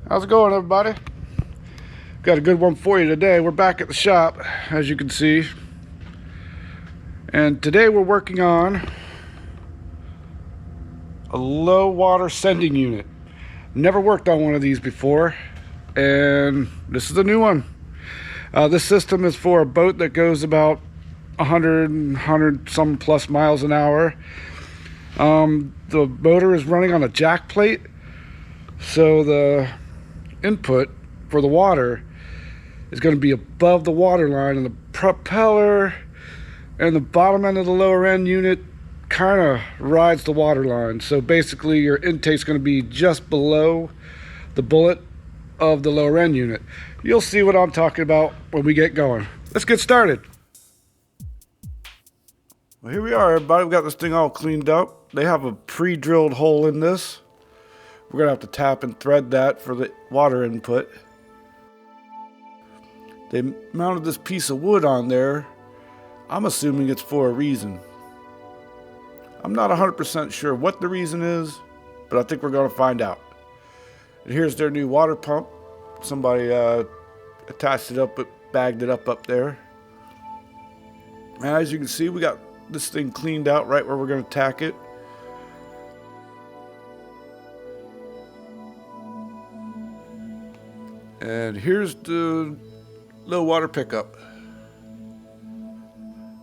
How's it going, everybody? Got a good one for you today. We're back at the shop, as you can see. And today we're working on a low water sending unit. Never worked on one of these before, and this is a new one. This system is for a boat that goes about 100 some plus miles an hour. The motor is running on a jack plate, so the input for the water is going to be above the water line, and the propeller and the bottom end of the lower end unit kind of rides the water line. So basically your intake's going to be just below the bullet of the lower end unit. You'll see what I'm talking about when we get going. Let's get started. Well, here we are, everybody. We got this thing all cleaned up. They have a pre-drilled hole in this. We're gonna have to tap and thread that for the water input. They mounted this piece of wood on there. I'm assuming it's for a reason. I'm not 100% sure what the reason is, but I think we're gonna find out. And here's their new water pump. Somebody attached it up, but bagged it up there. And as you can see, we got this thing cleaned out right where we're gonna tack it. And here's the low water pickup.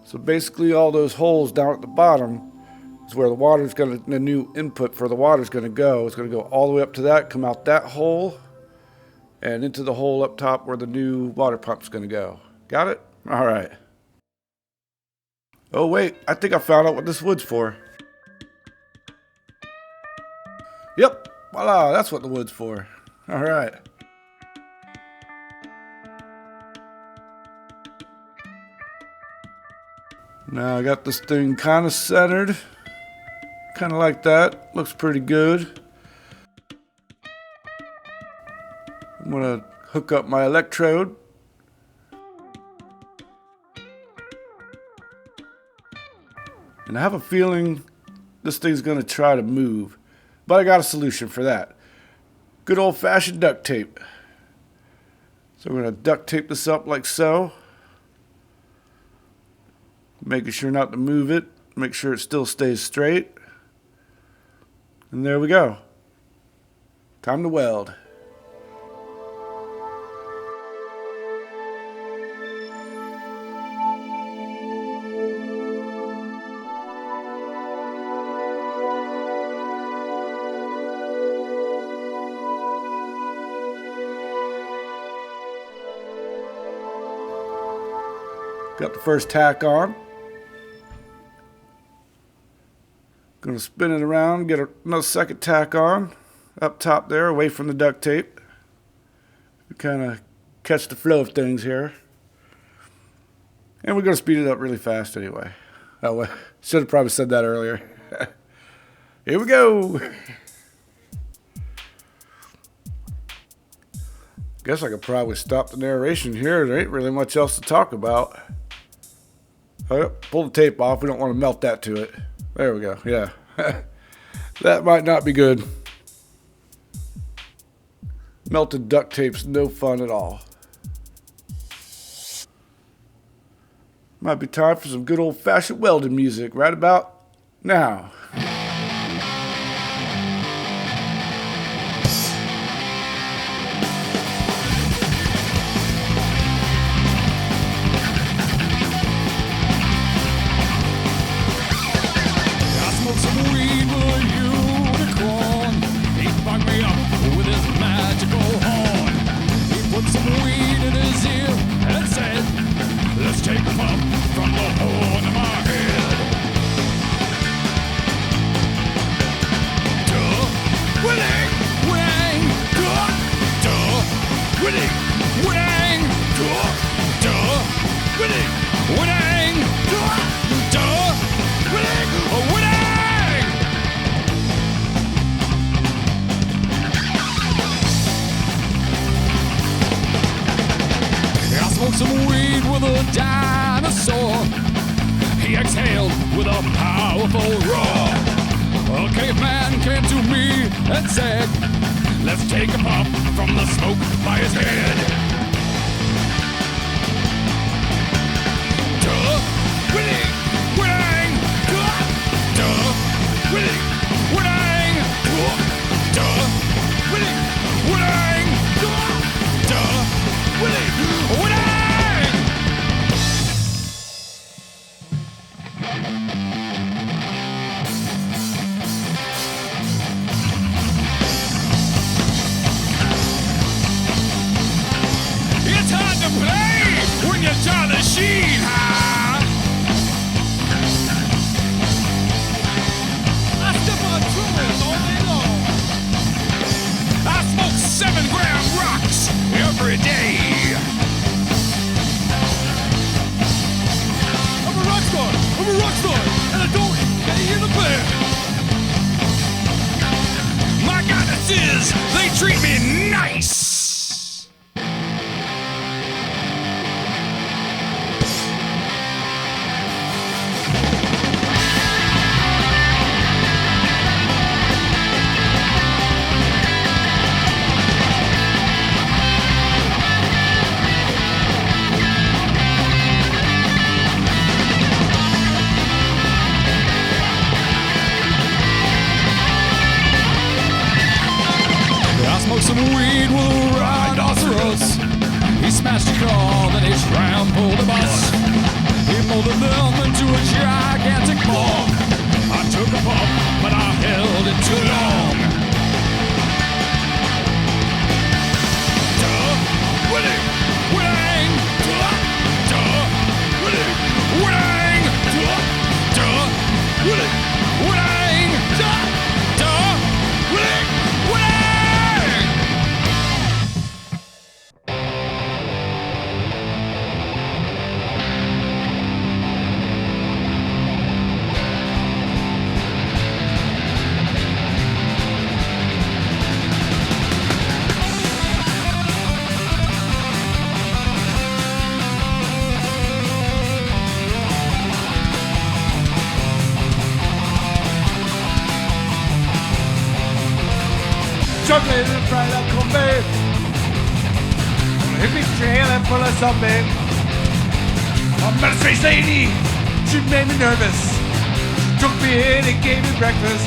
So basically all those holes down at the bottom is where the new input for the water is gonna go. It's gonna go all the way up to that, come out that hole, and into the hole up top where the new water pump's gonna go. Got it? All right. Oh wait, I think I found out what this wood's for. Yep, voila, that's what the wood's for. All right. Now I got this thing kind of centered, kind of like that. Looks pretty good. I'm gonna hook up my electrode. And I have a feeling this thing's gonna try to move, but I got a solution for that. Good old-fashioned duct tape. So we're gonna duct tape this up like so. Making sure not to move it, make sure it still stays straight. And there we go. Time to weld. Got the first tack on. Gonna spin it around, get another second tack on, up top there, away from the duct tape. Kind of catch the flow of things here. And we're gonna speed it up really fast anyway. Oh, should have probably said that earlier. Here we go. Guess I could probably stop the narration here. There ain't really much else to talk about. Oh, pull the tape off. We don't want to melt that to it. There we go. Yeah. That might not be good. Melted duct tape's no fun at all. Might be time for some good old-fashioned welding music right about now. Some weed with a dinosaur. He exhaled with a powerful roar. A caveman came to me and said, let's take a puff from from the smoke by his head. Duh, winning, winning, duh, duh, winning, winning, duh, duh, winning, winning, duh, duh, winning, winning. It's hard to play when you draw the sheet, huh? I step on trumpets all day long. I smoke 7-gram rocks every day. I'm a rock star, and I don't get in the bed. My goddesses, they treat me nice. I smoked some weed with a rhinoceros. He smashed a car, then he trampled a bus. He molded them into a gigantic bomb. I took a puff, but I held it too long. Duh, winning, winning, duh, duh, winning, winning, duh, duh, winning, winning, duh, duh, winning, winning. Juggling in front of combat. Hippie trail and full of zombie. A military lady, she made me nervous. She took me in and gave me breakfast.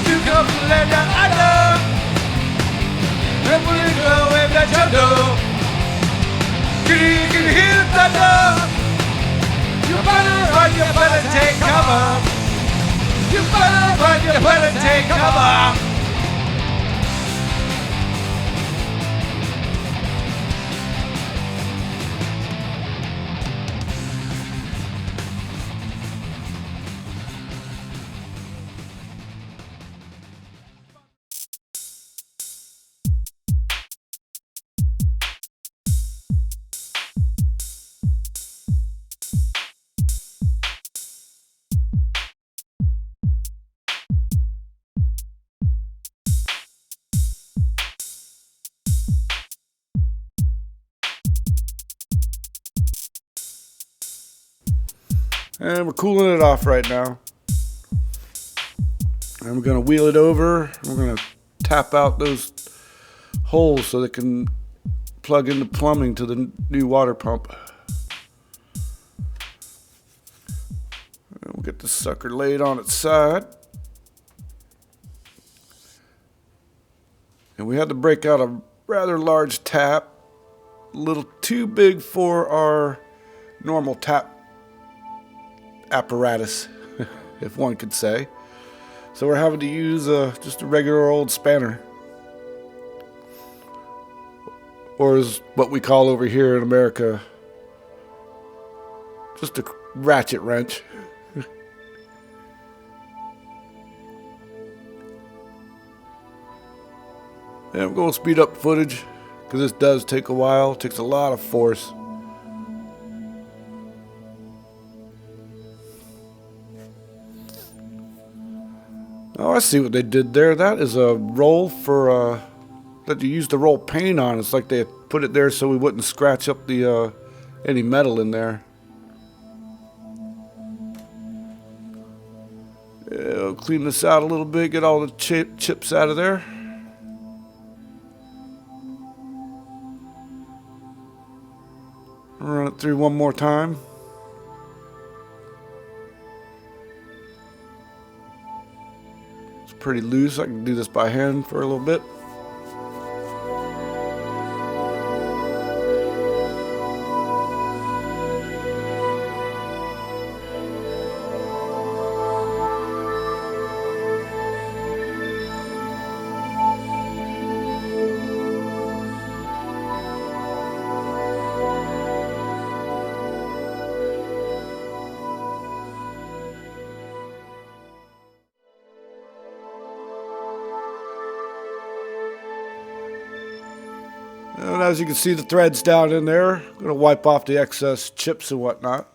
Took up the land that I love. And when you go in that jungle, can you hear the thunder? You better run, you better take cover. You better run, you better take cover. And we're cooling it off right now. And we're going to wheel it over. We're going to tap out those holes so they can plug into plumbing to the new water pump. And we'll get the sucker laid on its side. And we had to break out a rather large tap. A little too big for our normal tap apparatus, if one could say. So we're having to use just a regular old spanner, or is what we call over here in America just a ratchet wrench. And I'm going to speed up footage because this does take a while. It takes a lot of force. Oh, I see what they did there. That is a roll for that you used to roll paint on. It's like they put it there so we wouldn't scratch up the any metal in there. Yeah, I'll clean this out a little bit, get all the chips out of there. Run it through one more time. It's pretty loose. I can do this by hand for a little bit. And as you can see, the thread's down in there. I'm going to wipe off the excess chips and whatnot.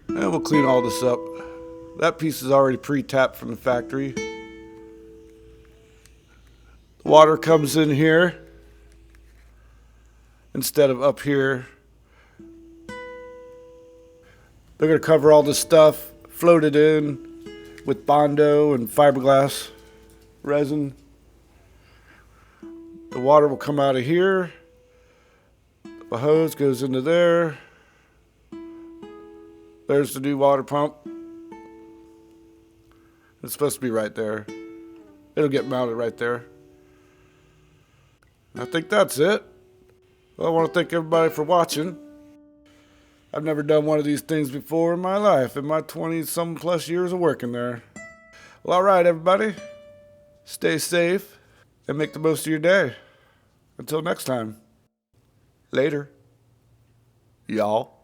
And we'll clean all this up. That piece is already pre-tapped from the factory. The water comes in here instead of up here. They're going to cover all this stuff, float it in with Bondo and fiberglass resin. The water will come out of here. The hose goes into there. There's the new water pump. It's supposed to be right there. It'll get mounted right there. I think that's it. Well, I want to thank everybody for watching. I've never done one of these things before in my life, in my 20-some plus years of working there. Well, all right, everybody. Stay safe and make the most of your day. Until next time. Later. Y'all.